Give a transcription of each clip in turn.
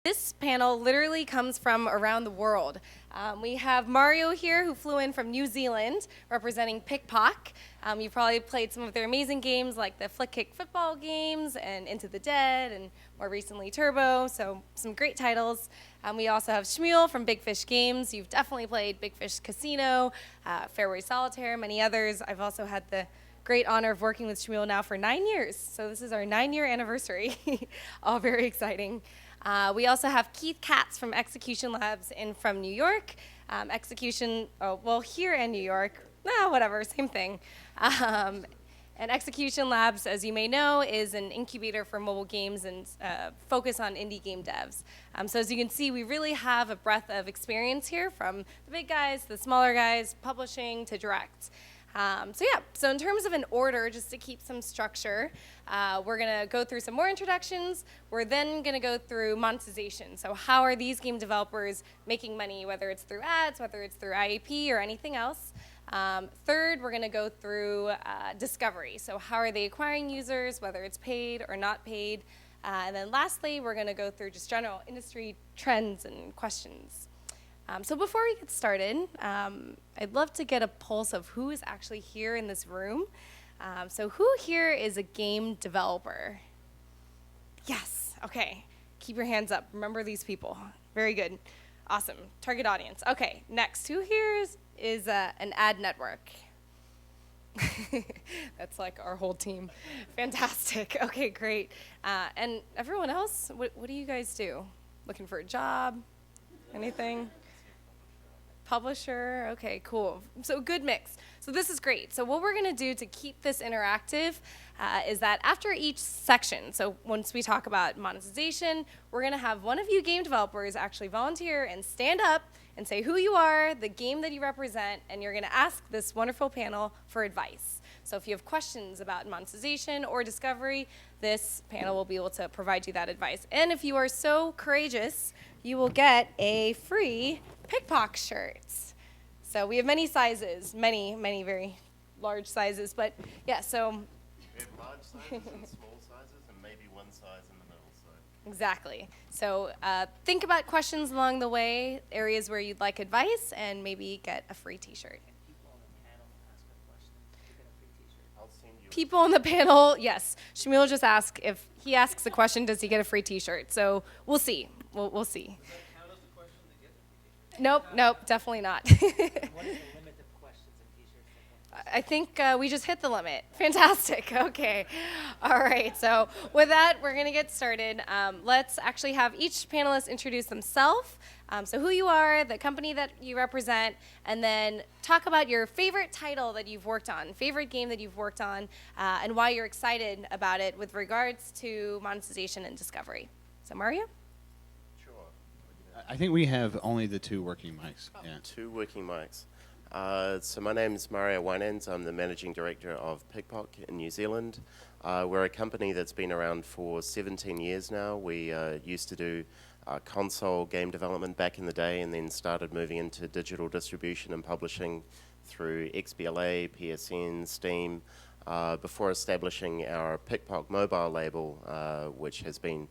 this panel literally comes from around the world. We have Mario here, who flew in from New Zealand, representing PikPok. You've probably played some of their amazing games like the Flick Kick football games and Into the Dead, and more recently Turbo, so some great titles. We also have Shmuel from Big Fish Games. You've definitely played Big Fish Casino, Fairway Solitaire, many others. I've also had the great honor of working with Shmuel now for 9 years, so this is our 9-year anniversary. All very exciting. We also have Keith Katz from Execution Labs in from New York. Here in New York, whatever, same thing. And Execution Labs, as you may know, is an incubator for mobile games and focus on indie game devs. So as you can see, we really have a breadth of experience here, from the big guys, the smaller guys, publishing to direct. So in terms of an order, just to keep some structure, we're going to go through some more introductions. We're then going to go through monetization. So how are these game developers making money, whether it's through ads, whether it's through IAP or anything else. Third, we're going to go through discovery. So how are they acquiring users, whether it's paid or not paid. And then lastly, we're going to go through just general industry trends and questions. So before we get started, I'd love to get a pulse of who is actually here in this room. So who here is a game developer? Yes, okay. Keep your hands up. Remember these people. Very good. Awesome. Target audience. Okay, next. Who here is an ad network? That's like our whole team. Fantastic. Okay, great. And everyone else, what do you guys do? Looking for a job? Anything? Publisher, okay, cool. So good mix. So this is great. So what we're gonna do to keep this interactive is that after each section, so once we talk about monetization, we're gonna have one of you game developers actually volunteer and stand up and say who you are, the game that you represent, and you're gonna ask this wonderful panel for advice. So if you have questions about monetization or discovery, this panel will be able to provide you that advice. And if you are so courageous, you will get a free PikPok shirts. So we have many sizes, many very large sizes, but yeah, so. We have large sizes and small sizes and maybe one size in the middle. So. Exactly. So think about questions along the way, areas where you'd like advice, and maybe get a free t-shirt. People on the panel ask a question, you get a free t-shirt. I'll send you. People on the panel, yes. Shmuel just asked if he asks a question, does he get a free t-shirt? So we'll see. We'll see. Nope, definitely not. What is the limit of questions and t-shirts? I think we just hit the limit. Fantastic. Okay. All right. So with that, we're going to get started. Let's actually have each panelist introduce themselves. So who you are, the company that you represent, and then talk about your favorite title that you've worked on, favorite game that you've worked on, and why you're excited about it with regards to monetization and discovery. So Mario? I think we have only the 2 working mics. Oh. Yeah. 2 working mics. So my name is Mario WYNANDS. I'm the managing director of PikPok in New Zealand. We're a company that's been around for 17 years now. We used to do console game development back in the day, and then started moving into digital distribution and publishing through XBLA, PSN, Steam, before establishing our PikPok mobile label, which has been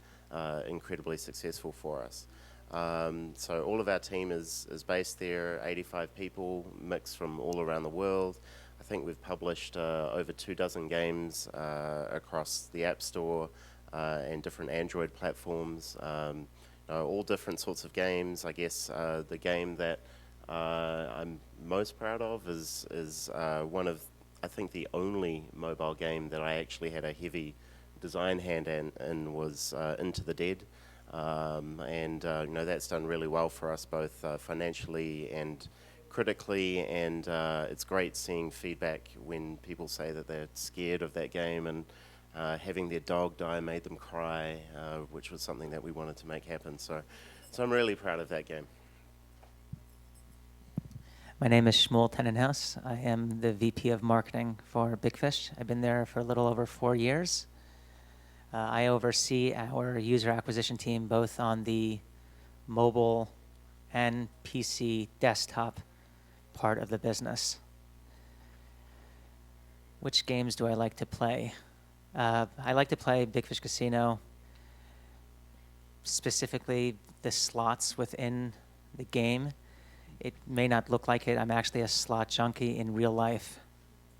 incredibly successful for us. So all of our team is based there, 85 people, mixed from all around the world. I think we've published over 24 games across the App Store and different Android platforms, all different sorts of games. I guess the game that I'm most proud of is one of, I think, the only mobile game that I actually had a heavy design hand in was Into the Dead. That's done really well for us, both financially and critically, and it's great seeing feedback when people say that they're scared of that game, and having their dog die made them cry, which was something that we wanted to make happen. So I'm really proud of that game. My name is Shmuel Tennenhaus. I am the VP of Marketing for Big Fish. I've been there for a little over 4 years. I oversee our user acquisition team both on the mobile and PC desktop part of the business. Which games do I like to play? I like to play Big Fish Casino specifically the slots within the game. It may not look like it. I'm actually a slot junkie in real life.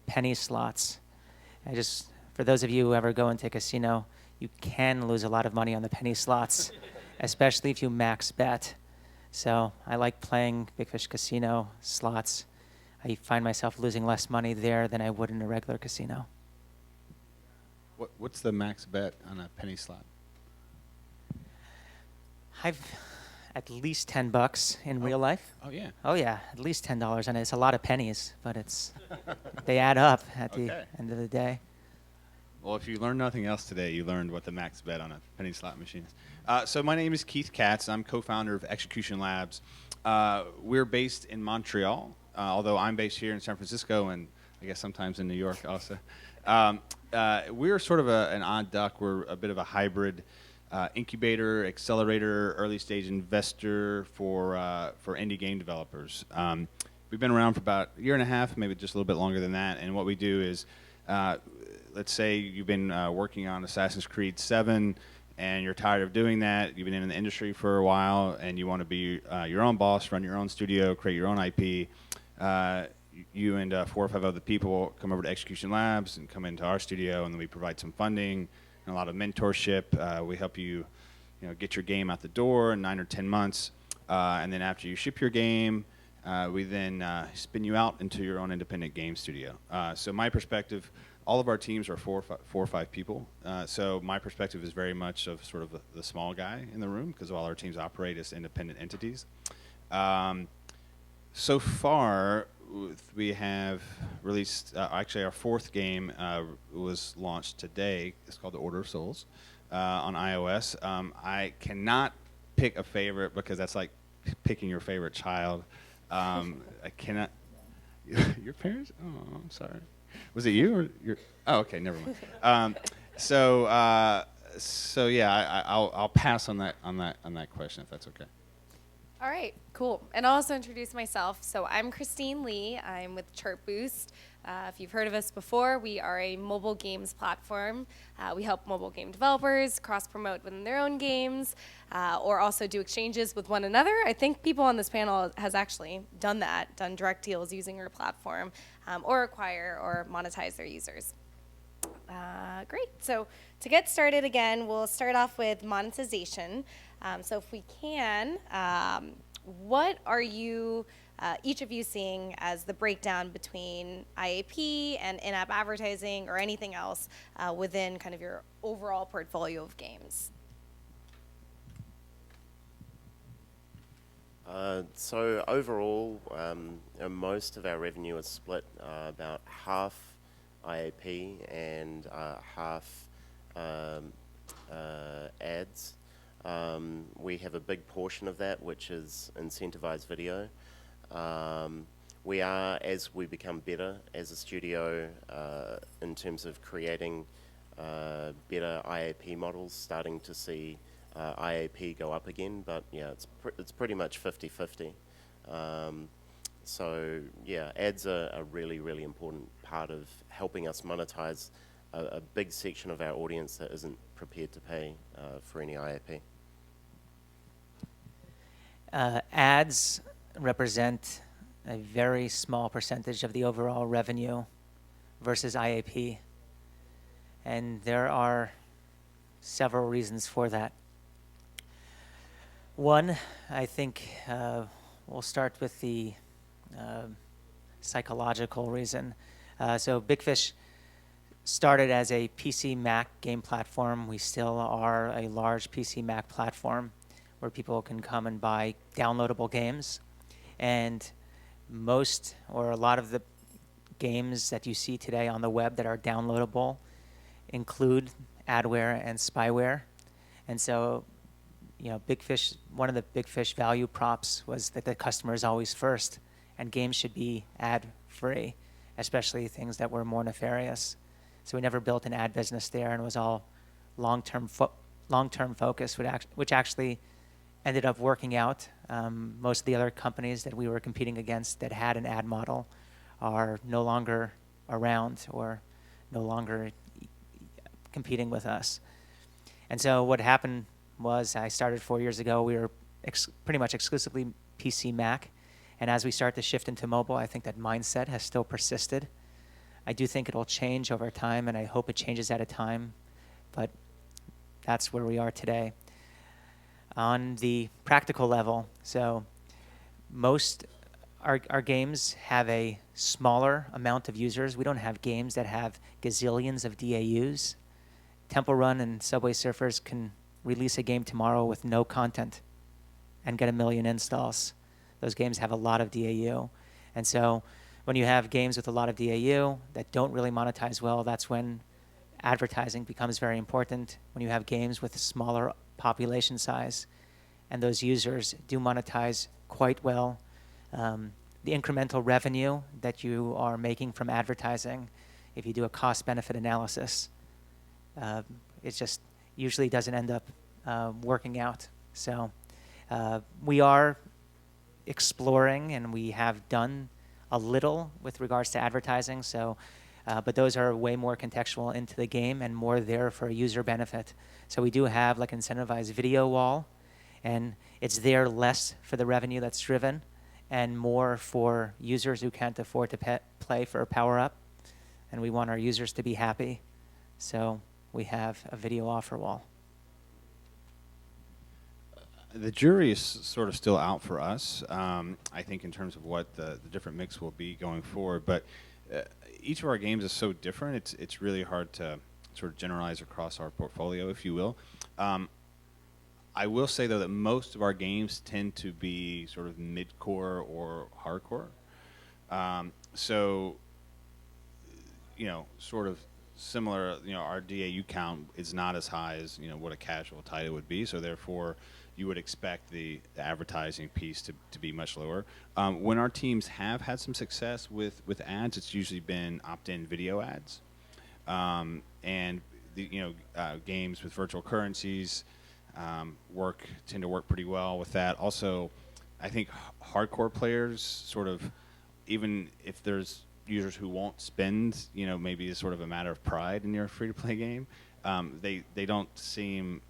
Penny slots. For those of you who ever go into a casino, you can lose a lot of money on the penny slots, especially if you max bet. So I like playing Big Fish Casino slots. I find myself losing less money there than I would in a regular casino. What's the max bet on a penny slot? I've at least $10 in real life. Oh, yeah. Oh yeah, at least $10, and it's a lot of pennies, but they add up at the end of the day. Well, if you learned nothing else today, you learned what the max bet on a penny slot machine is. So my name is Keith Katz. I'm co-founder of Execution Labs. We're based in Montreal, although I'm based here in San Francisco and I guess sometimes in New York also. We're sort of an odd duck. We're a bit of a hybrid incubator, accelerator, early stage investor for indie game developers. We've been around for about a year and a half, maybe just a little bit longer than that. And what we do is, let's say you've been working on Assassin's Creed 7 and you're tired of doing that. You've been in the industry for a while and you want to be your own boss, run your own studio, create your own IP. You and 4 or 5 other people come over to Execution Labs and come into our studio, and then we provide some funding and a lot of mentorship. We help you, get your game out the door in 9 or 10 months, and then after you ship your game, we then spin you out into your own independent game studio. So my perspective, all of our teams are 4 or 5 people. So my perspective is very much of sort of the small guy in the room because all our teams operate as independent entities. So far, we have released, actually our 4th game was launched today. It's called The Order of Souls on iOS. I cannot pick a favorite because that's like picking your favorite child. I cannot. Your parents? Oh, I'm sorry. Was it you or your? Oh, okay, never mind. So yeah, I'll pass on that question if that's okay. All right, cool. And I'll also introduce myself. So I'm Christine Lee. I'm with Chart Boost. If you've heard of us before, we are a mobile games platform. We help mobile game developers cross-promote within their own games or also do exchanges with one another. I think people on this panel has actually done that, done direct deals using our platform or acquire or monetize their users. Great. So to get started again, we'll start off with monetization. So if we can, what are you, each of you seeing as the breakdown between IAP and in-app advertising or anything else within kind of your overall portfolio of games? So overall, most of our revenue is split about half IAP and half ads. We have a big portion of that, which is incentivized video. We are, as we become better as a studio in terms of creating better IAP models, starting to see IAP go up again, but yeah, it's pretty much 50-50. So yeah, ads are a really, really important part of helping us monetize a big section of our audience that isn't prepared to pay for any IAP. Ads represent a very small percentage of the overall revenue versus IAP. And there are several reasons for that. One, I think we'll start with the psychological reason. So Big Fish started as a PC Mac game platform. We still are a large PC Mac platform where people can come and buy downloadable games. And most or a lot of the games that you see today on the web that are downloadable include adware and spyware. And so, Big Fish, one of the Big Fish value props was that the customer is always first, and games should be ad-free, especially things that were more nefarious. So we never built an ad business there, and it was all long-term focus, which actually ended up working out. Most of the other companies that we were competing against that had an ad model are no longer around or no longer competing with us. And so what happened was I started 4 years ago. We were pretty much exclusively PC Mac. And as we start to shift into mobile, I think that mindset has still persisted. I do think it'll change over time, and I hope it changes at a time. But that's where we are today. On the practical level, so most our games have a smaller amount of users. We don't have games that have gazillions of DAUs. Temple Run and Subway Surfers can release a game tomorrow with no content and get 1 million installs. Those games have a lot of DAU. And so when you have games with a lot of DAU that don't really monetize well, that's when advertising becomes very important. When you have games with a smaller population size and those users do monetize quite well, the incremental revenue that you are making from advertising, if you do a cost-benefit analysis, it just usually doesn't end up working out. So we are exploring, and we have done a little with regards to advertising. So, but those are way more contextual into the game and more there for user benefit. So we do have like an incentivized video wall, and it's there less for the revenue that's driven and more for users who can't afford to play for a power-up. And we want our users to be happy. So we have a video offer wall. The jury is sort of still out for us, I think, in terms of what the different mix will be going forward. But each of our games is so different, it's really hard to sort of generalize across our portfolio, if you will. I will say, though, that most of our games tend to be sort of mid-core or hardcore. So, sort of similar, our DAU count is not as high as, what a casual title would be. So, therefore, you would expect the advertising piece to be much lower. When our teams have had some success with ads, it's usually been opt-in video ads. And, games with virtual currencies tend to work pretty well with that. Also, I think hardcore players sort of, even if there's users who won't spend, maybe it's sort of a matter of pride in your free-to-play game, they don't seem,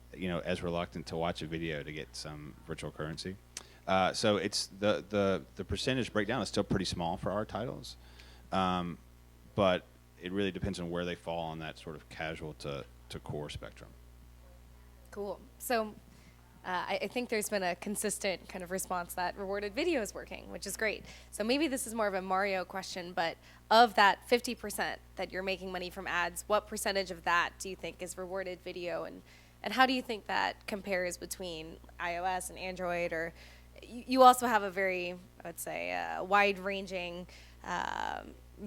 as reluctant to watch a video to get some virtual currency. So it's the percentage breakdown is still pretty small for our titles, but it really depends on where they fall on that sort of casual to core spectrum. Cool. So I think there's been a consistent kind of response that rewarded video is working, which is great. So maybe this is more of a Mario question, but of that 50% that you're making money from ads, what percentage of that do you think is rewarded video, and how do you think that compares between iOS and Android? Or you also have a very, I would say, wide-ranging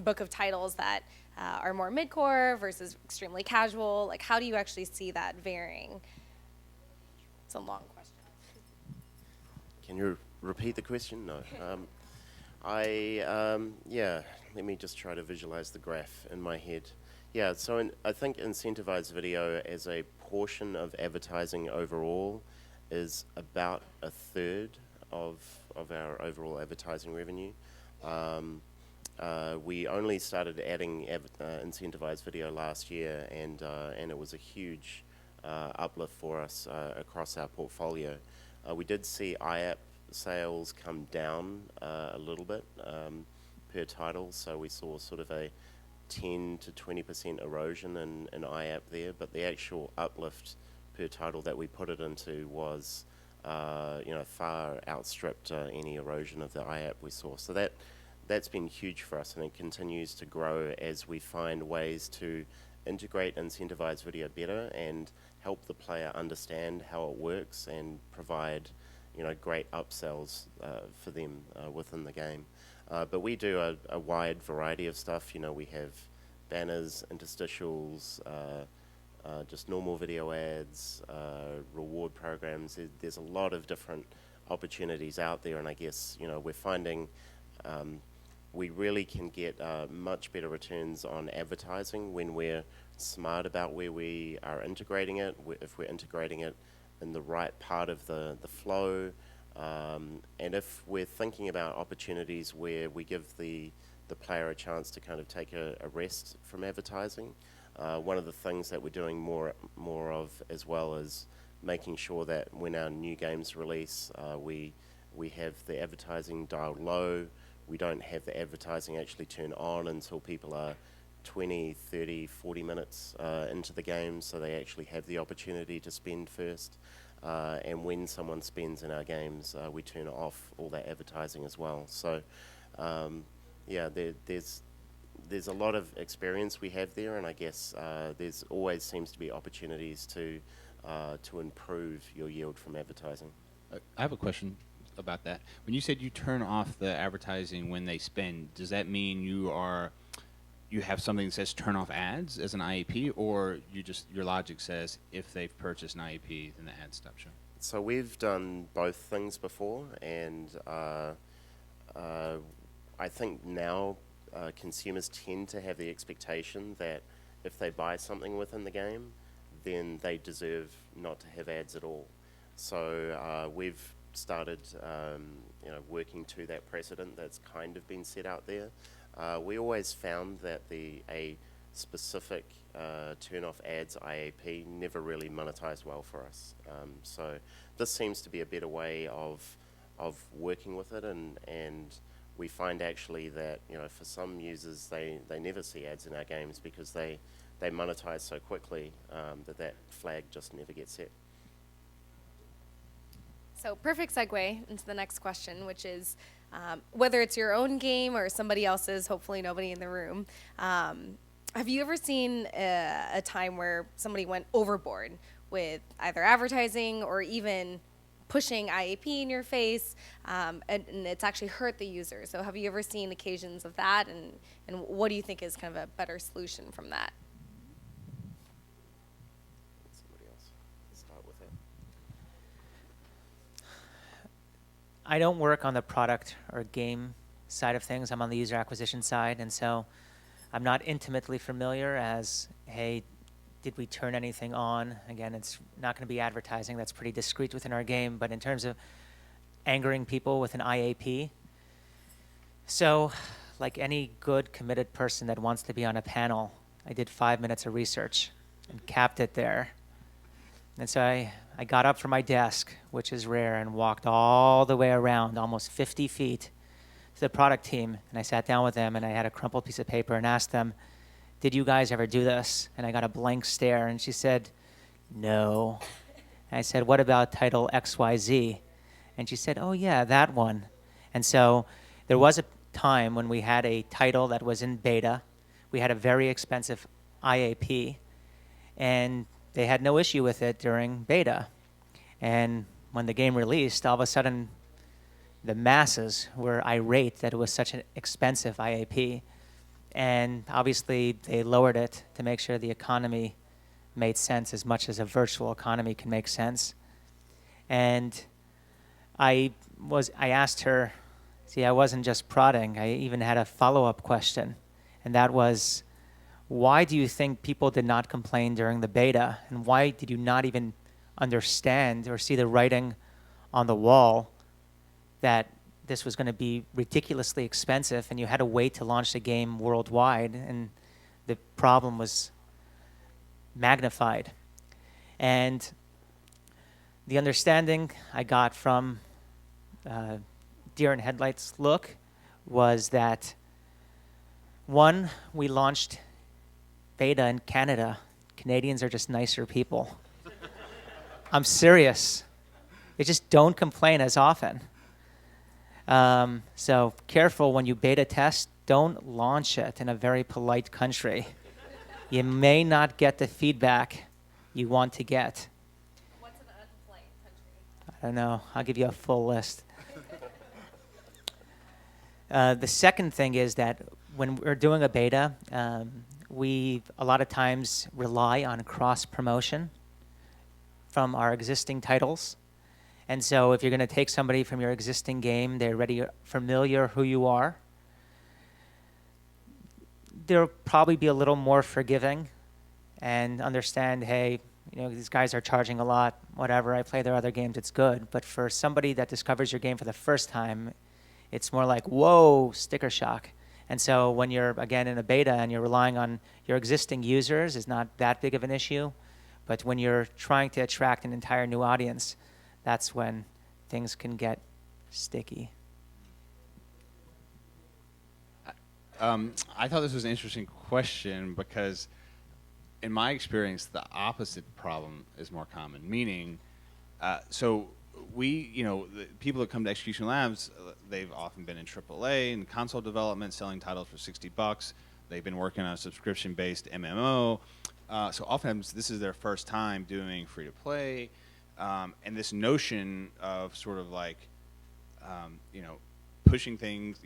book of titles that are more mid-core versus extremely casual. Like, how do you actually see that varying? It's a long question. Can you repeat the question? No. Let me just try to visualize the graph in my head. Yeah, so I think incentivized video as a portion of advertising overall is about a third of our overall advertising revenue. We only started adding incentivized video last year, and it was a huge uplift for us across our portfolio. We did see iApp sales come down a little bit per title, so we saw sort of a 10 to 20% erosion in iApp there, but the actual uplift per title that we put it into was far outstripped any erosion of the iApp we saw. So that's been huge for us, and it continues to grow as we find ways to integrate incentivized video better and help the player understand how it works and provide great upsells for them within the game. But we do a wide variety of stuff. We have banners, interstitials, just normal video ads, reward programs. There's a lot of different opportunities out there, and I guess we're finding we really can get much better returns on advertising when we're smart about where we are integrating it, if we're integrating it in the right part of the flow, and if we're thinking about opportunities where we give the player a chance to kind of take a rest from advertising. One of the things that we're doing more of as well is making sure that when our new games release, we have the advertising dialed low. We don't have the advertising actually turn on until people are 20, 30, 40 minutes into the game, so they actually have the opportunity to spend first. And when someone spends in our games, we turn off all that advertising as well. So, yeah, there's a lot of experience we have there, and I guess there's always seems to be opportunities to improve your yield from advertising. I have a question about that. When you said you turn off the advertising when they spend, does that mean you have something that says turn off ads as an IAP, or your logic says if they've purchased an IAP, then the ads stop showing? So we've done both things before, and I think now consumers tend to have the expectation that if they buy something within the game, then they deserve not to have ads at all. So we've started working to that precedent that's kind of been set out there. We always found that a specific turn off ads IAP never really monetized well for us. So this seems to be a better way of working with it, and we find actually that for some users they never see ads in our games because they monetize so quickly that flag just never gets set. So perfect segue into the next question, which is whether it's your own game or somebody else's, hopefully nobody in the room, have you ever seen a time where somebody went overboard with either advertising or even pushing IAP in your face, and it's actually hurt the user? So have you ever seen occasions of that, and what do you think is kind of a better solution from that? Somebody else start with it. I don't work on the product or game side of things. I'm on the user acquisition side, and so I'm not intimately familiar as, hey, did we turn anything on? Again, it's not going to be advertising. That's pretty discreet within our game. But in terms of angering people with an IAP, so like any good committed person that wants to be on a panel, I did 5 minutes of research and capped it there. And so I got up from my desk, which is rare, and walked all the way around, almost 50 feet, to the product team. And I sat down with them, and I had a crumpled piece of paper and asked them, did you guys ever do this? And I got a blank stare, and she said, no. And I said, what about title XYZ? And she said, oh, yeah, that one. And so there was a time when we had a title that was in beta. We had a very expensive IAP, and they had no issue with it during beta. And when the game released, all of a sudden, the masses were irate that it was such an expensive IAP. And obviously, they lowered it to make sure the economy made sense as much as a virtual economy can make sense. And I asked her, see, I wasn't just prodding. I even had a follow-up question. And that was, why do you think people did not complain during the beta? And why did you not even understand or see the writing on the wall that this was going to be ridiculously expensive and you had to wait to launch the game worldwide, and the problem was magnified? And the understanding I got from deer in headlights look was that, one, we launched beta in Canada. Canadians are just nicer people. I'm serious. They just don't complain as often. So careful when you beta test, don't launch it in a very polite country. You may not get the feedback you want to get. What's an unpolite country? I don't know. I'll give you a full list. The second thing is that when we're doing a beta, we a lot of times rely on cross-promotion from our existing titles. And so if you're going to take somebody from your existing game, they're already familiar who you are, they'll probably be a little more forgiving and understand, hey, these guys are charging a lot, whatever, I play their other games, it's good. But for somebody that discovers your game for the first time, it's more like, whoa, sticker shock. And so when you're, again, in a beta and you're relying on your existing users, is not that big of an issue. But when you're trying to attract an entire new audience, that's when things can get sticky. I thought this was an interesting question because, in my experience, the opposite problem is more common. Meaning, so the people that come to Execution Labs, they've often been in AAA and console development, selling titles for $60. They've been working on a subscription-based MMO. So oftentimes this is their first time doing free-to-play, and this notion of sort of like, pushing things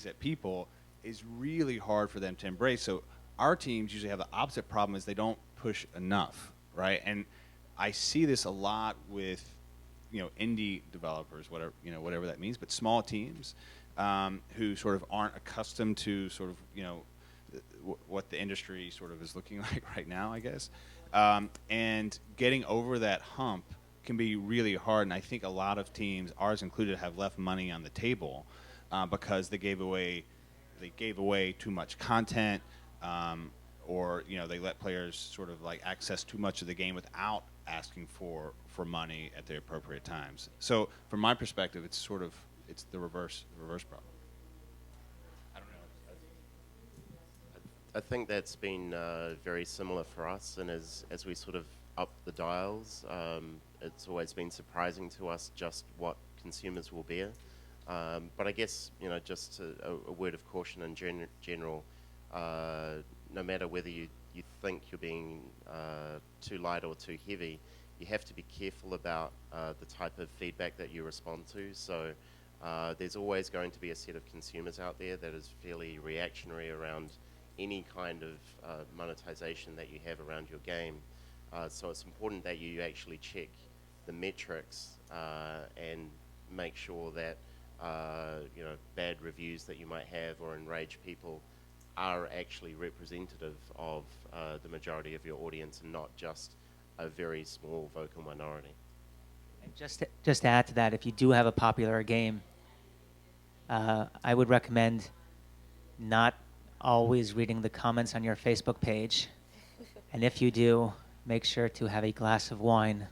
at people is really hard for them to embrace. So our teams usually have the opposite problem: is they don't push enough, right? And I see this a lot with indie developers, whatever that means, but small teams who sort of aren't accustomed to sort of what the industry sort of is looking like right now, I guess. And getting over that hump can be really hard. And I think a lot of teams, ours included, have left money on the table because they gave away too much content, or they let players sort of like access too much of the game without asking for money at the appropriate times. So from my perspective, it's the reverse problem. I don't know. I think that's been very similar for us, and as we sort of up the dials, it's always been surprising to us just what consumers will bear. But I guess, just a word of caution in general, no matter whether you think you're being too light or too heavy, you have to be careful about the type of feedback that you respond to. So there's always going to be a set of consumers out there that is fairly reactionary around any kind of monetization that you have around your game. So it's important that you actually check the metrics and make sure that bad reviews that you might have or enraged people are actually representative of the majority of your audience and not just a very small vocal minority. And just to add to that, if you do have a popular game, I would recommend not always reading the comments on your Facebook page. And if you do, make sure to have a glass of wine.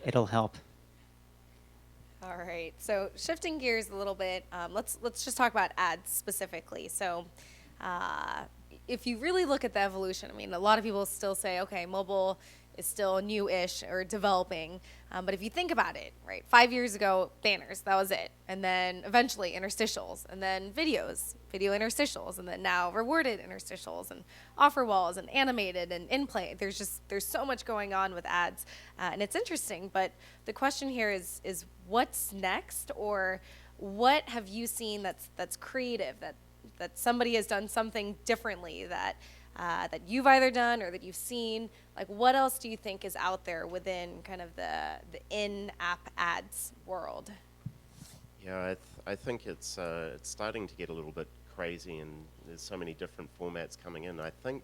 It'll help. All right, so shifting gears a little bit, let's just talk about ads specifically. So if you really look at the evolution, I mean, a lot of people still say, okay, mobile is still new-ish or developing, but if you think about it, right, 5 years ago, banners, that was it, and then eventually interstitials, and then video interstitials, and then now rewarded interstitials, and offer walls, and animated, and in-play. There's so much going on with ads, and it's interesting, but the question here is what's next, or what have you seen that's creative, that somebody has done something differently that you've either done or that you've seen? Like, what else do you think is out there within kind of the in-app ads world? Yeah, I think it's starting to get a little bit crazy, and there's so many different formats coming in. I think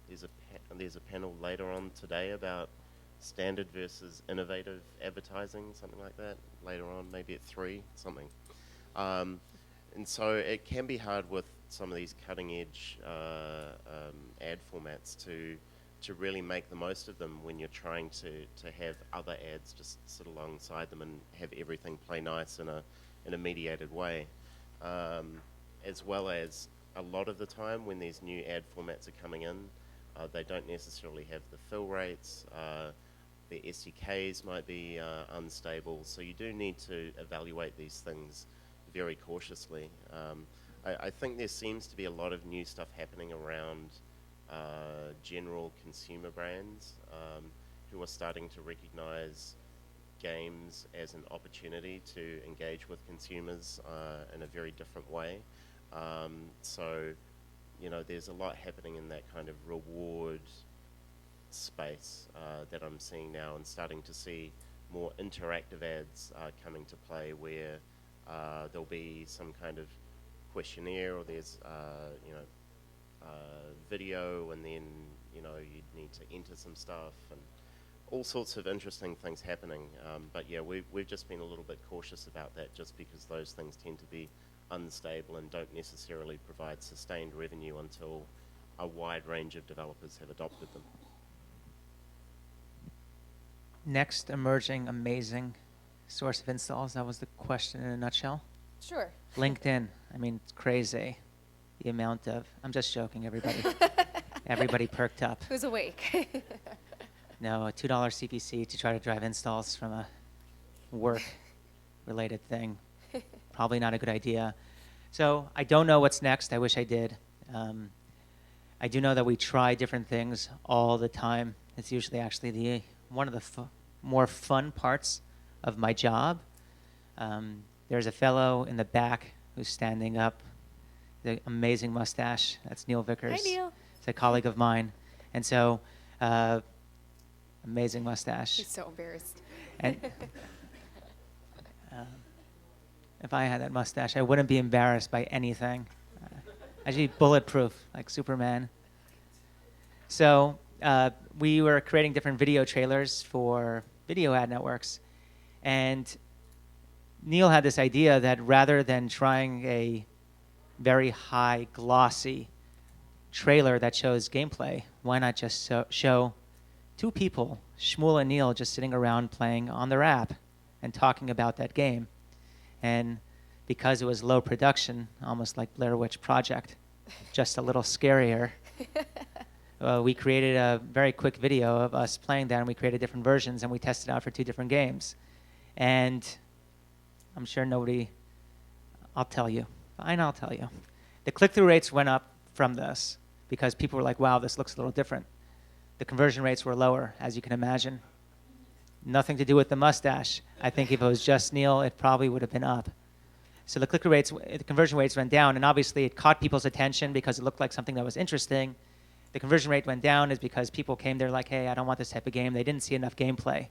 there's a panel later on today about standard versus innovative advertising, something like that. Later on, maybe at 3, something. And so it can be hard with some of these cutting-edge ad formats to really make the most of them when you're trying to have other ads just sit alongside them and have everything play nice in a mediated way. As well as a lot of the time when these new ad formats are coming in, they don't necessarily have the fill rates. The SDKs might be unstable, so you do need to evaluate these things very cautiously. I think there seems to be a lot of new stuff happening around general consumer brands who are starting to recognize games as an opportunity to engage with consumers in a very different way. So, there's a lot happening in that kind of reward space that I'm seeing now, and starting to see more interactive ads coming to play where there'll be some kind of questionnaire, or there's video, and then you need to enter some stuff, and all sorts of interesting things happening. But yeah, we've just been a little bit cautious about that, just because those things tend to be unstable and don't necessarily provide sustained revenue until a wide range of developers have adopted them. Next emerging amazing source of installs. That was the question in a nutshell. Sure. LinkedIn. I mean, it's crazy. The amount of, I'm just joking, everybody. Everybody perked up. Who's awake? No, a $2 CPC to try to drive installs from a work-related thing. Probably not a good idea. So I don't know what's next. I wish I did. I do know that we try different things all the time. It's usually actually one of the more fun parts of my job. There's a fellow in the back who's standing up, the amazing mustache. That's Neil Vickers. Hi, Neil. He's a colleague of mine. And so, amazing mustache. He's so embarrassed. And if I had that mustache, I wouldn't be embarrassed by anything. I'd be bulletproof, like Superman. So we were creating different video trailers for video ad networks. And Neil had this idea that rather than trying a very high, glossy trailer that shows gameplay, why not just show two people, Shmuel and Neil, just sitting around playing on their app and talking about that game. And because it was low production, almost like Blair Witch Project, just a little scarier, we created a very quick video of us playing that, and we created different versions, and we tested out for 2 different games. And I'm sure nobody, I'll tell you. Fine, I'll tell you. The click-through rates went up from this because people were like, wow, this looks a little different. The conversion rates were lower, as you can imagine. Nothing to do with the mustache. I think if it was just Neil, it probably would have been up. So the click-through rates, the conversion rates went down, and obviously it caught people's attention because it looked like something that was interesting. The conversion rate went down is because people came there like, hey, I don't want this type of game. They didn't see enough gameplay.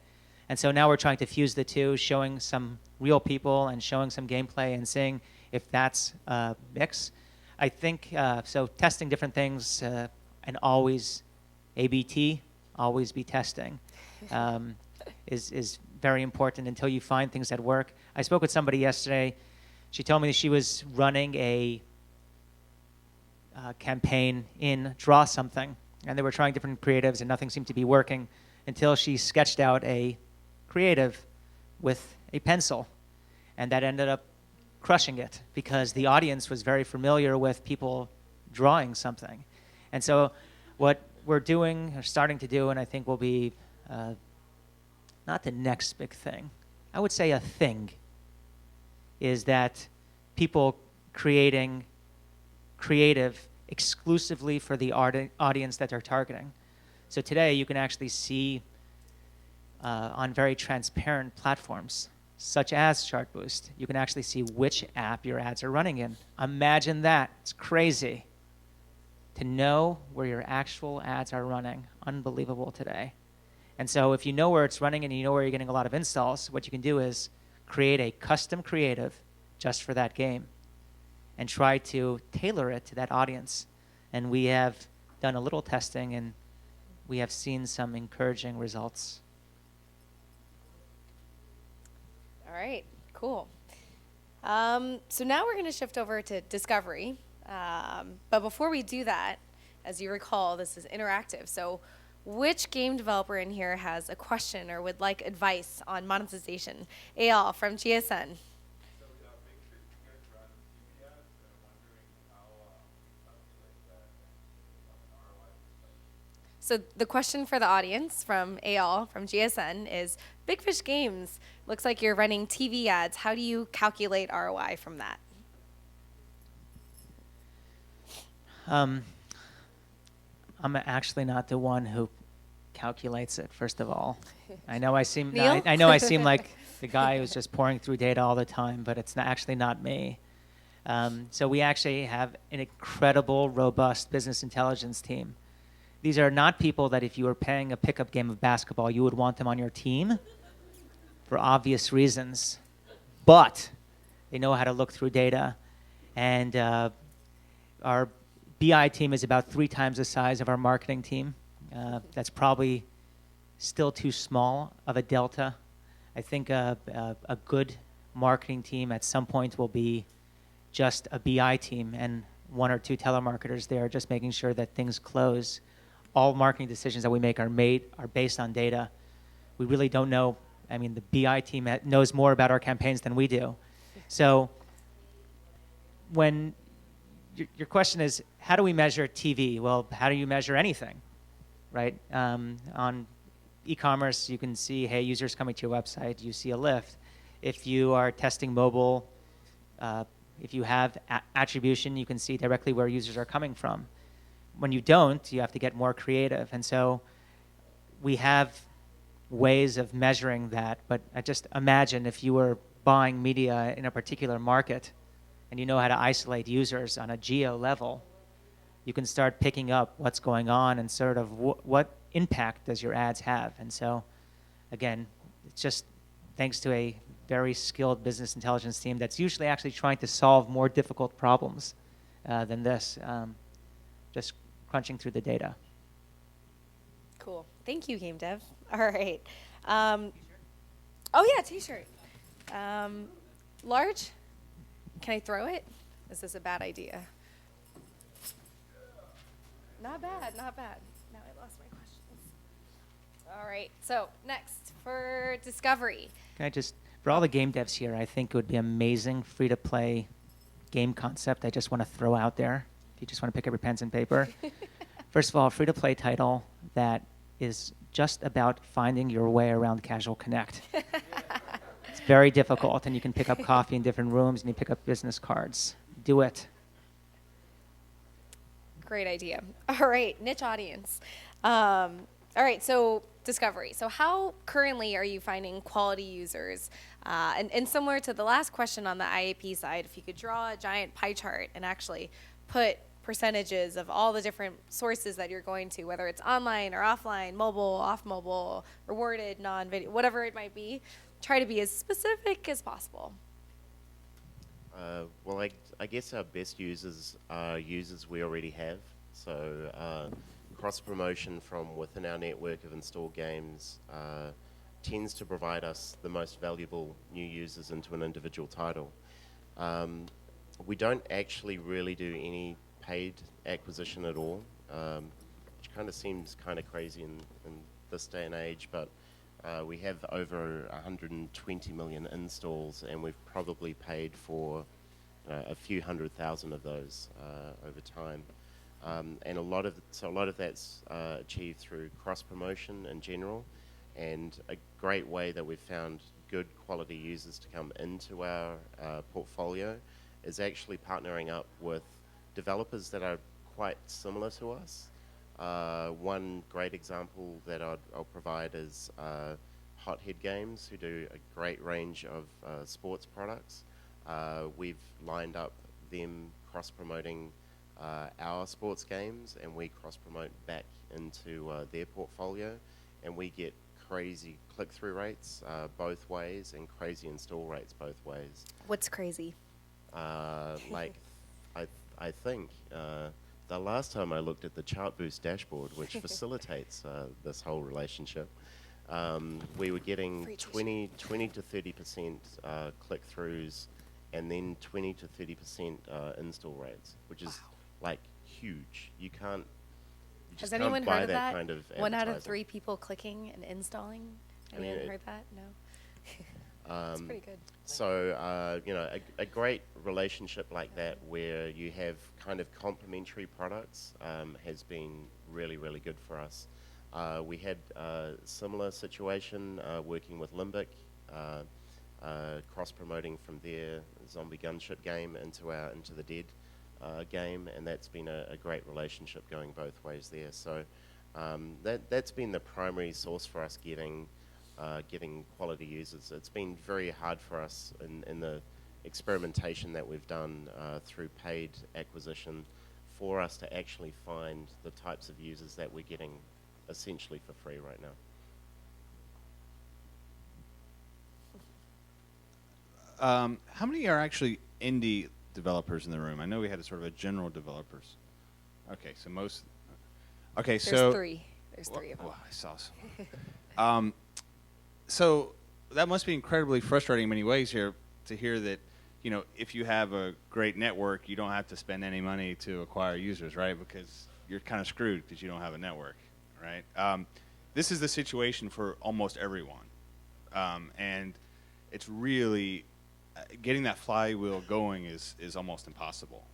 And so now we're trying to fuse the two, showing some real people and showing some gameplay and seeing if that's a mix. I think, so testing different things and always ABT, always be testing, is very important until you find things that work. I spoke with somebody yesterday. She told me that she was running a campaign in Draw Something, and they were trying different creatives, and nothing seemed to be working until she sketched out a creative with a pencil, and that ended up crushing it because the audience was very familiar with people drawing something. And so what we're doing, or starting to do, and I think will be not the next big thing, I would say a thing, is that people creating creative exclusively for the audience that they're targeting. So today you can actually see on very transparent platforms, such as Chartboost, you can actually see which app your ads are running in. Imagine that. It's crazy to know where your actual ads are running. Unbelievable today. And so if you know where it's running and you know where you're getting a lot of installs, what you can do is create a custom creative just for that game and try to tailor it to that audience. And we have done a little testing, and we have seen some encouraging results. All right, cool. So now we're going to shift over to discovery. But before we do that, as you recall, this is interactive. So which game developer in here has a question or would like advice on monetization? Eyal from GSN. So the question for the audience from Eyal from GSN is, Big Fish Games, looks like you're running TV ads. How do you calculate ROI from that? I'm actually not the one who calculates it, first of all. I know I seem Neil? I know I seem like the guy who's just pouring through data all the time, but it's actually not me. So we actually have an incredible, robust business intelligence team. These are not people that if you were playing a pickup game of basketball, you would want them on your team for obvious reasons. But they know how to look through data. And our BI team is about 3 times the size of our marketing team. That's probably still too small of a delta. I think a good marketing team at some point will be just a BI team and 1 or 2 telemarketers there, just making sure that things close. All marketing decisions that we make are based on data. we really don't know. I mean, the BI team knows more about our campaigns than we do. So when your question is, how do we measure TV? Well, how do you measure anything, right? On e-commerce, you can see, hey, users coming to your website, you see a lift. If you are testing mobile, if you have attribution, you can see directly where users are coming from. When you don't, you have to get more creative. And so we have ways of measuring that, but I just imagine if you were buying media in a particular market and you know how to isolate users on a geo level, you can start picking up what's going on and sort of what impact does your ads have. And so, again, it's just thanks to a very skilled business intelligence team that's usually actually trying to solve more difficult problems than this, just crunching through the data. Cool. Thank you, Game Dev. All right. Oh, yeah, T-shirt. Large? Can I throw it? Is this a bad idea? Not bad, not bad. Now I lost my questions. All right, so next for discovery. Can I just, for all the game devs here, I think it would be amazing free-to-play game concept I just want to throw out there. If you just want to pick up your pens and paper. First of all, free-to-play title that is just about finding your way around Casual Connect. It's very difficult, and you can pick up coffee in different rooms, and you pick up business cards. Do it. Great idea. All right, niche audience. All right, so discovery. So how currently are you finding quality users? And similar to the last question on the IAP side, if you could draw a giant pie chart and actually put percentages of all the different sources that you're going to, whether it's online or offline, mobile, off mobile, rewarded, non-video, whatever it might be, try to be as specific as possible. Well, I guess our best users are users we already have. So cross-promotion from within our network of installed games tends to provide us the most valuable new users into an individual title. We don't actually really do any paid acquisition at all, which kind of seems kind of crazy in this day and age, but we have over 120 million installs, and we've probably paid for a few 100,000 of those over time, and a lot of that's achieved through cross promotion in general, and a great way that we've found good quality users to come into our portfolio is actually partnering up with developers that are quite similar to us. One great example that I'll provide is Hothead Games, who do a great range of sports products. We've lined up them cross-promoting our sports games, and we cross-promote back into their portfolio, and we get crazy click-through rates both ways and crazy install rates both ways. What's crazy? Like, I think the last time I looked at the Chartboost dashboard, which facilitates this whole relationship, we were getting 20 to 30% click-throughs, and then 20 to 30% install rates, which is like huge. You can't. You just Has anyone can't buy heard of that? kind of 1 out of advertising. 3 people clicking and installing. Anyone heard that? No. That's pretty good. So, you know, a great relationship like that where you have kind of complementary products has been really, really good for us. We had a similar situation working with Limbic, cross-promoting from their zombie gunship game into the Dead game, and that's been a great relationship going both ways there. So that's been the primary source for us getting quality users. It's been very hard for us in the experimentation that we've done through paid acquisition for us to actually find the types of users that we're getting essentially for free right now. How many are actually indie developers in the room? I know we had a sort of a general developers. Okay, so most. Okay, There's so 3. There's 3 of them. Oh, I saw some. So that must be incredibly frustrating in many ways here to hear that, you know, if you have a great network, you don't have to spend any money to acquire users, right? Because you're kind of screwed because you don't have a network, right? this is the situation for almost everyone. And it's really, getting that flywheel going is almost impossible,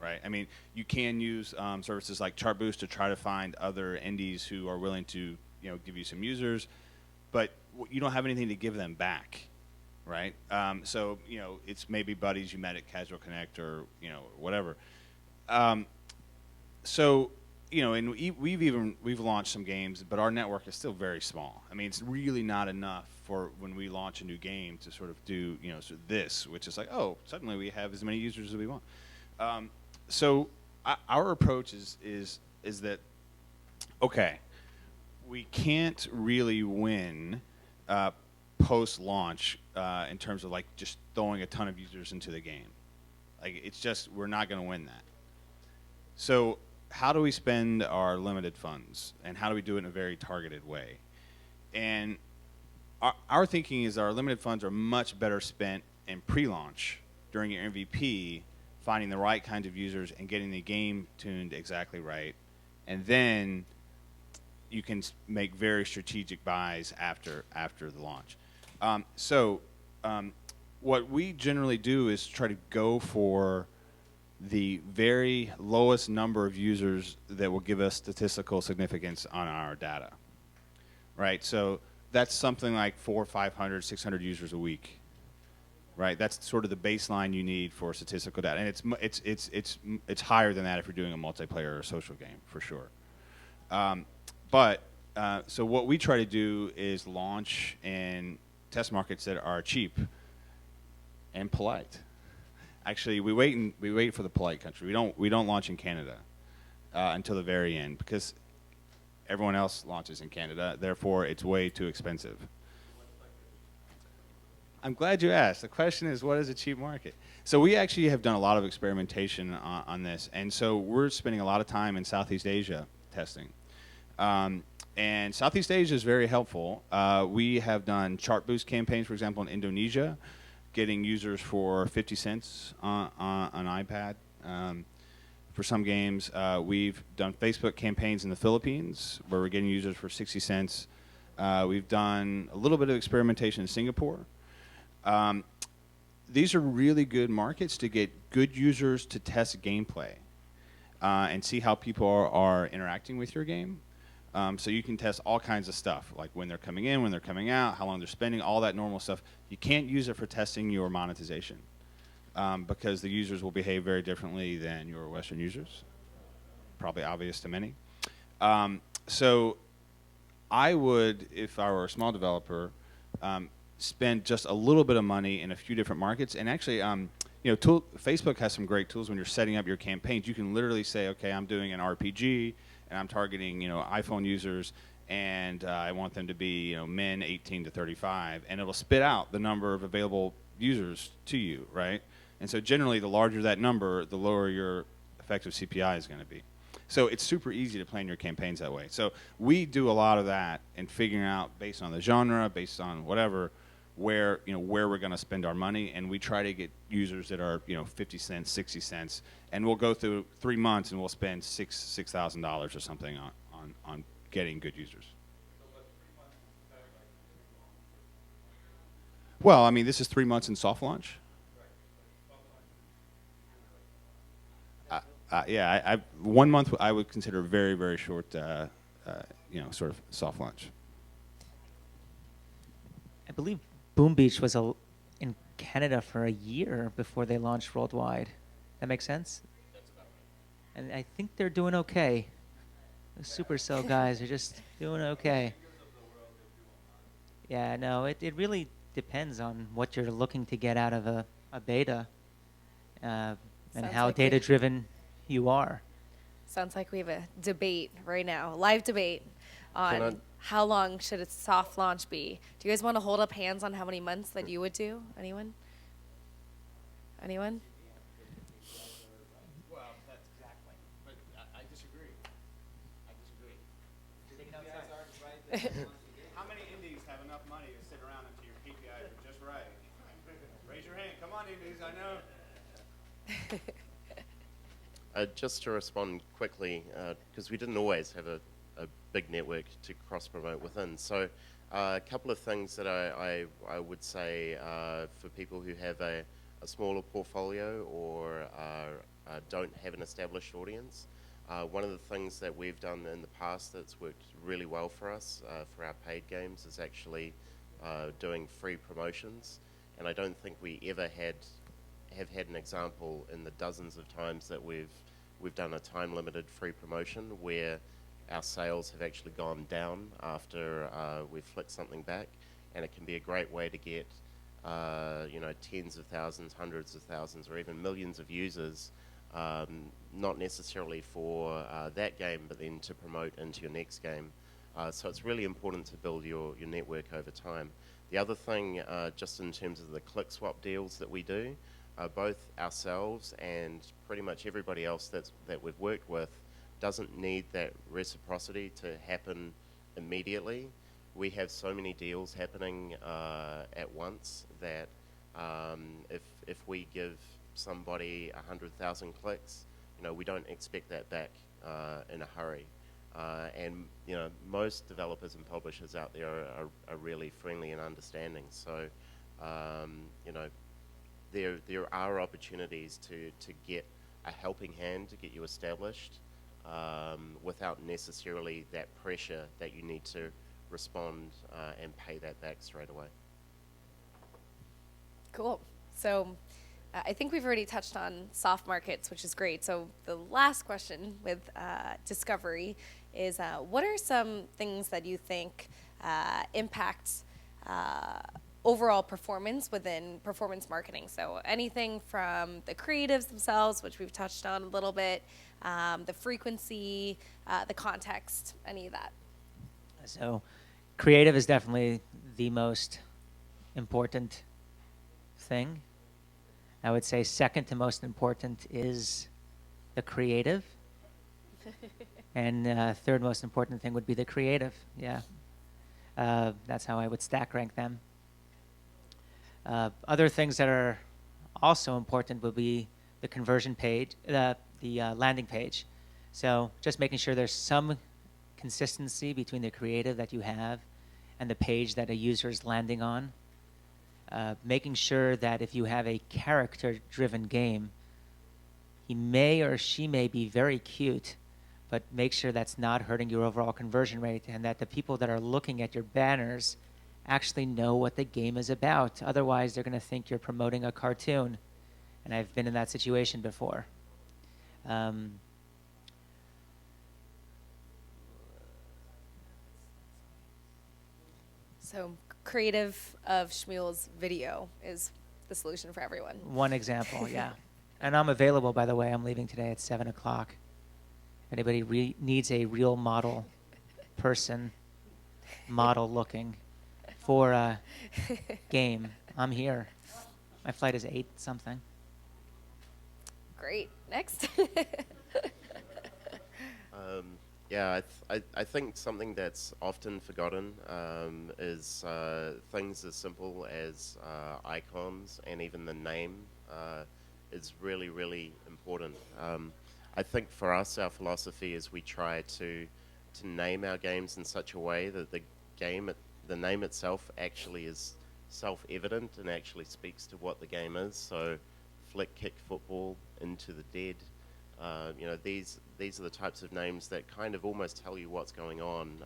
right? I mean, you can use services like Chartboost to try to find other indies who are willing to, give you some users, but you don't have anything to give them back, right? So, it's maybe buddies you met at Casual Connect or, whatever. So, and we've launched some games, but our network is still very small. I mean, it's really not enough for when we launch a new game to sort of do, sort of this, which is like, oh, suddenly we have as many users as we want. So our approach is that, okay, we can't really win post-launch in terms of like just throwing a ton of users into the game. Like, it's just, we're not going to win that. So how do we spend our limited funds, and how do we do it in a very targeted way? And our thinking is our limited funds are much better spent in pre-launch during your MVP, finding the right kinds of users and getting the game tuned exactly right. And then you can make very strategic buys after the launch. What we generally do is try to go for the very lowest number of users that will give us statistical significance on our data, right? So that's something like 400, 500, 600 users a week, right? That's sort of the baseline you need for statistical data, and it's higher than that if you're doing a multiplayer or social game, for sure. So what we try to do is launch in test markets that are cheap and polite. Actually, we wait for the polite country. We don't launch in Canada until the very end, because everyone else launches in Canada. Therefore, it's way too expensive. I'm glad you asked. The question is, what is a cheap market? So we actually have done a lot of experimentation on this, and so we're spending a lot of time in Southeast Asia testing. And Southeast Asia is very helpful. We have done Chartboost campaigns, for example, in Indonesia, getting users for 50 cents on iPad. For some games, we've done Facebook campaigns in the Philippines where we're getting users for 60 cents. We've done a little bit of experimentation in Singapore. These are really good markets to get good users to test gameplay and see how people are interacting with your game. So you can test all kinds of stuff, like when they're coming in, when they're coming out, how long they're spending, all that normal stuff. You can't use it for testing your monetization because the users will behave very differently than your Western users. Probably obvious to many. So I would, if I were a small developer, spend just a little bit of money in a few different markets. And actually, Facebook has some great tools when you're setting up your campaigns. You can literally say, okay, I'm doing an RPG, and I'm targeting, iPhone users, and I want them to be, men 18 to 35, and it'll spit out the number of available users to you, right? And so generally, the larger that number, the lower your effective CPI is going to be. So it's super easy to plan your campaigns that way. So we do a lot of that and figuring out, based on the genre, based on whatever, where we're going to spend our money, and we try to get users that are 50 cents, 60 cents, and we'll go through 3 months and we'll spend $6,000 or something on getting good users. Well, I mean, this is 3 months in soft launch. Yeah, 1 month I would consider very, very short, sort of soft launch. I believe Boom Beach was in Canada for a year before they launched worldwide. That makes sense? That's about right. And I think they're doing okay. The Supercell guys are just doing okay. Yeah, no, it really depends on what you're looking to get out of a beta and how like data-driven you are. Sounds like we have a debate right now, live debate on how long should a soft launch be. Do you guys want to hold up hands on how many months that you would do? Anyone? Anyone? Well, that's exactly. But I disagree. How many indies have enough money to sit around until your KPIs are just right? Raise your hand. Come on, indies. I know. Just to respond quickly, because we didn't always have a a big network to cross-promote within. So a couple of things that I would say for people who have a smaller portfolio or don't have an established audience. One of the things that we've done in the past that's worked really well for us for our paid games is actually doing free promotions. And I don't think we ever have had an example in the dozens of times that we've done a time-limited free promotion where our sales have actually gone down after we've flicked something back, and it can be a great way to get tens of thousands, hundreds of thousands, or even millions of users, not necessarily for that game, but then to promote into your next game. So it's really important to build your network over time. The other thing, just in terms of the click swap deals that we do, both ourselves and pretty much everybody else that we've worked with doesn't need that reciprocity to happen immediately. We have so many deals happening at once that if we give somebody 100,000 clicks, we don't expect that back in a hurry. And most developers and publishers out there are really friendly and understanding. So there are opportunities to get a helping hand to get you established without necessarily that pressure that you need to respond and pay that back straight away. Cool. So I think we've already touched on soft markets, which is great. So the last question with discovery is what are some things that you think impact overall performance within performance marketing? So anything from the creatives themselves, which we've touched on a little bit, the frequency, the context, any of that. So creative is definitely the most important thing. I would say second to most important is the creative. And third most important thing would be the creative. Yeah. That's how I would stack rank them. Other things that are also important would be the conversion page, the landing page. So just making sure there's some consistency between the creative that you have and the page that a user is landing on. Making sure that if you have a character-driven game, he may or she may be very cute, but make sure that's not hurting your overall conversion rate and that the people that are looking at your banners actually know what the game is about. Otherwise, they're going to think you're promoting a cartoon. And I've been in that situation before. So creative of Shmuel's video is the solution for everyone. One example, yeah. And I'm available, by the way. I'm leaving today at 7 o'clock. If anybody needs a real model person, model looking, for a game, I'm here. My flight is 8 something. Great. Next. Yeah, I think something that's often forgotten is things as simple as icons, and even the name is really, really important. I think for us, our philosophy is we try to name our games in such a way that the name itself actually is self-evident and actually speaks to what the game is. So, flick, kick, football, into the dead. These are the types of names that kind of almost tell you what's going on,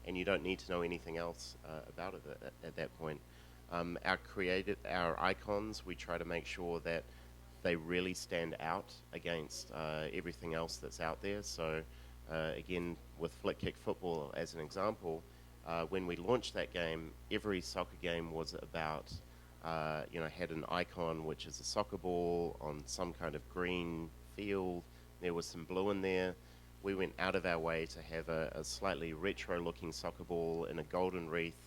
and you don't need to know anything else about it at that point. Our icons, we try to make sure that they really stand out against everything else that's out there. So, again, with flick, kick, football as an example, when we launched that game, every soccer game was about, had an icon which is a soccer ball on some kind of green field. There was some blue in there. We went out of our way to have a slightly retro-looking soccer ball in a golden wreath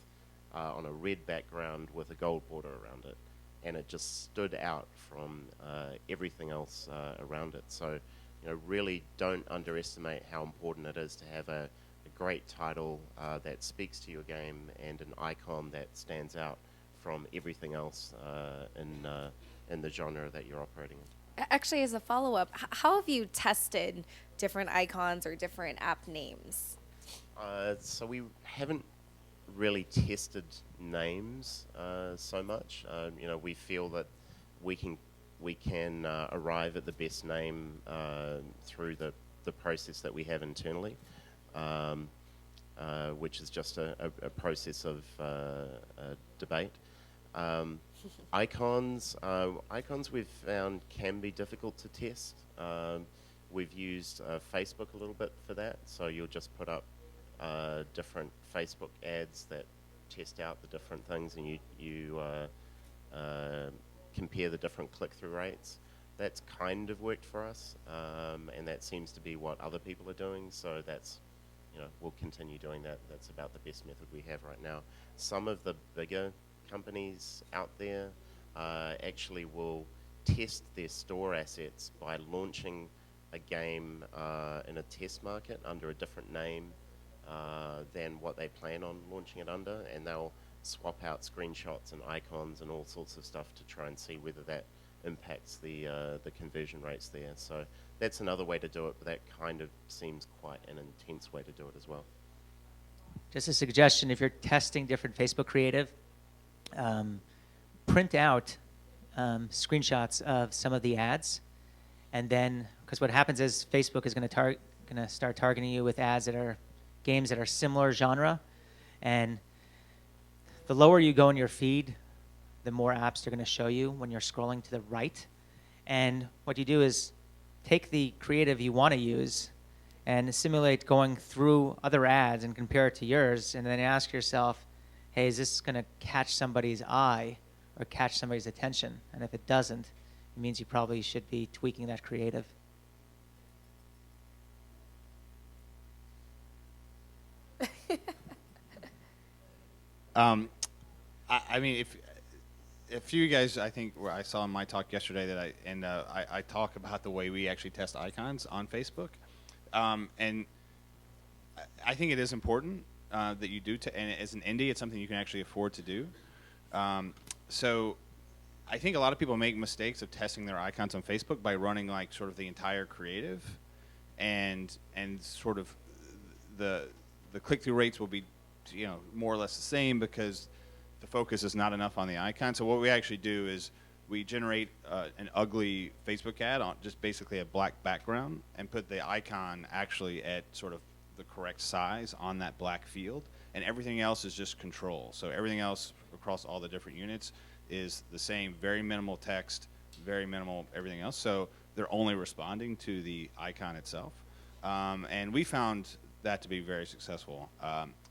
on a red background with a gold border around it. And it just stood out from everything else around it. So, really don't underestimate how important it is to have a great title that speaks to your game and an icon that stands out from everything else in the genre that you're operating in. Actually, as a follow-up, how have you tested different icons or different app names? So we haven't really tested names so much. We feel that we can arrive at the best name through the process that we have internally, which is just a process of debate. Icons we've found can be difficult to test. We've used Facebook a little bit for that, so you'll just put up different Facebook ads that test out the different things, and you compare the different click-through rates. That's kind of worked for us, and that seems to be what other people are doing, so we'll continue doing that. That's about the best method we have right now. Some of the bigger companies out there actually will test their store assets by launching a game in a test market under a different name than what they plan on launching it under, and they'll swap out screenshots and icons and all sorts of stuff to try and see whether that impacts the conversion rates there. So that's another way to do it, but that kind of seems quite an intense way to do it as well. Just a suggestion, if you're testing different Facebook creative, print out screenshots of some of the ads, and then, because what happens is Facebook is going to start targeting you with ads that are games that are similar genre, and the lower you go in your feed, the more apps they're going to show you when you're scrolling to the right. And what you do is take the creative you want to use and simulate going through other ads and compare it to yours, and then ask yourself, hey, is this going to catch somebody's eye or catch somebody's attention? And if it doesn't, it means you probably should be tweaking that creative. I mean, if you guys, I think, where I saw in my talk yesterday that I talk about the way we actually test icons on Facebook, and I think it is important that you do, and as an indie, it's something you can actually afford to do. So I think a lot of people make mistakes of testing their icons on Facebook by running like sort of the entire creative, and sort of the click-through rates will be, more or less the same because the focus is not enough on the icon. So what we actually do is we generate an ugly Facebook ad on just basically a black background and put the icon actually at sort of the correct size on that black field, and everything else is just control. So everything else across all the different units is the same, very minimal text, very minimal everything else. So they're only responding to the icon itself. And we found that to be very successful.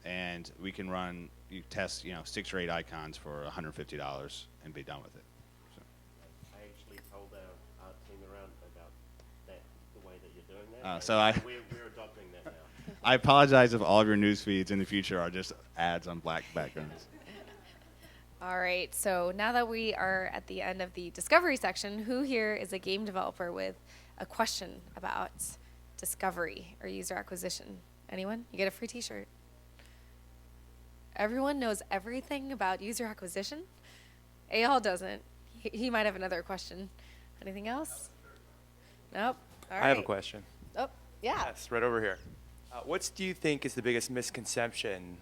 And we can you test 6 or 8 icons for $150 and be done with it. So. I actually told our art team around about that, the way that you're doing that. So we're adopting that now. I apologize if all of your news feeds in the future are just ads on black backgrounds. All right, so now that we are at the end of the discovery section, who here is a game developer with a question about discovery or user acquisition? Anyone? You get a free t-shirt. Everyone knows everything about user acquisition? Eyal doesn't. He might have another question. Anything else? Nope. All right. I have a question. Oh, yeah. Yes, right over here. What do you think is the biggest misconception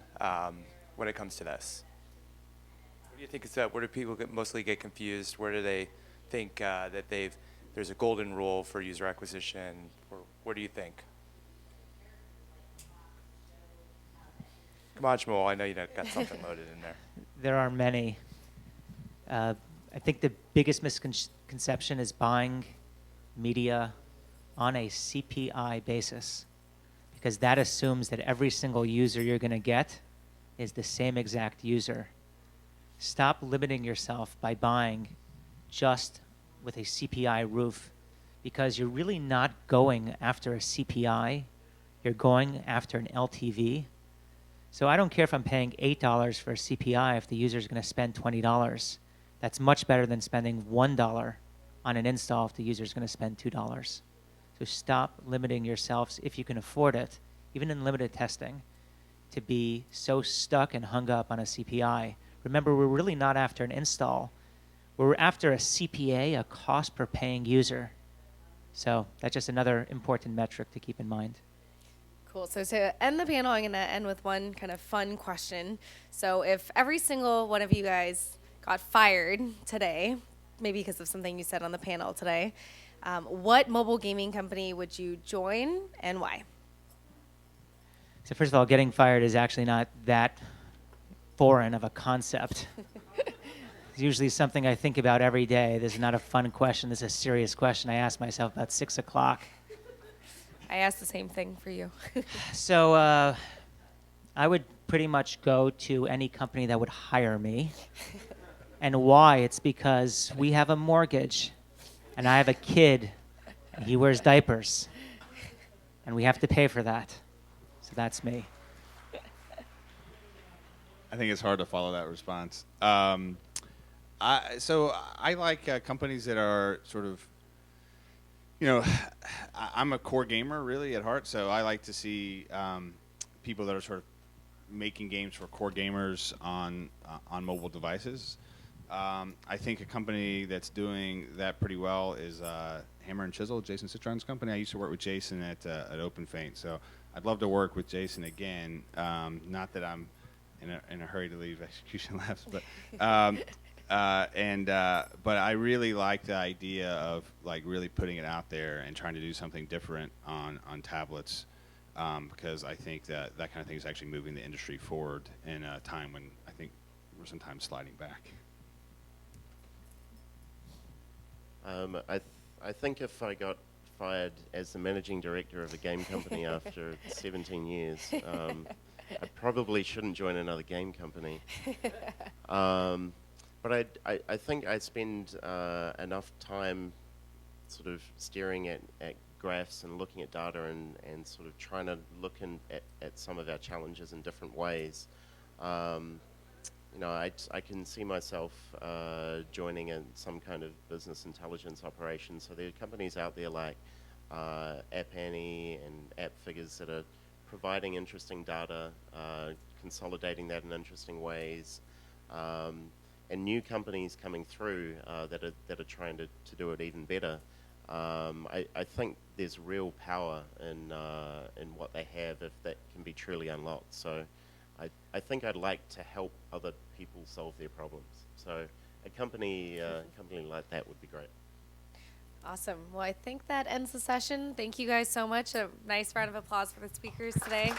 when it comes to this? What do you think is that? Where do people mostly get confused? Where do they think that there's a golden rule for user acquisition? Or what do you think? Come on, Shmuel, I know you got something loaded in there. There are many. I think the biggest misconception is buying media on a CPI basis, because that assumes that every single user you're going to get is the same exact user. Stop limiting yourself by buying just with a CPI roof, because you're really not going after a CPI. You're going after an LTV. So I don't care if I'm paying $8 for a CPI if the user is going to spend $20. That's much better than spending $1 on an install if the user is going to spend $2. So stop limiting yourselves, if you can afford it, even in limited testing, to be so stuck and hung up on a CPI. Remember, we're really not after an install. We're after a CPA, a cost per paying user. So that's just another important metric to keep in mind. Cool. So to end the panel, I'm going to end with one kind of fun question. So if every single one of you guys got fired today, maybe because of something you said on the panel today, what mobile gaming company would you join and why? So first of all, getting fired is actually not that foreign of a concept. It's usually something I think about every day. This is not a fun question. This is a serious question I ask myself about 6 o'clock. I asked the same thing for you. So I would pretty much go to any company that would hire me. And why? It's because we have a mortgage, and I have a kid, and he wears diapers, and we have to pay for that. So that's me. I think it's hard to follow that response. So I like companies that are sort of, I'm a core gamer really at heart, so I like to see people that are sort of making games for core gamers on mobile devices. I think a company that's doing that pretty well is Hammer and Chisel, Jason Citron's company. I used to work with Jason at OpenFaint, so I'd love to work with Jason again. Not that I'm in a hurry to leave Execution Labs, but but I really like the idea of like really putting it out there and trying to do something different on tablets, because I think that kind of thing is actually moving the industry forward in a time when I think we're sometimes sliding back. I think if I got fired as the managing director of a game company after 17 years, I probably shouldn't join another game company. But I think I spend enough time sort of staring at graphs and looking at data and sort of trying to look at some of our challenges in different ways. I can see myself joining in some kind of business intelligence operation. So there are companies out there like App Annie and App Figures that are providing interesting data, consolidating that in interesting ways, and new companies coming through that are trying to do it even better. I think there's real power in what they have if that can be truly unlocked. So I think I'd like to help other people solve their problems. So a company like that would be great. Awesome. Well, I think that ends the session. Thank you guys so much. A nice round of applause for the speakers today.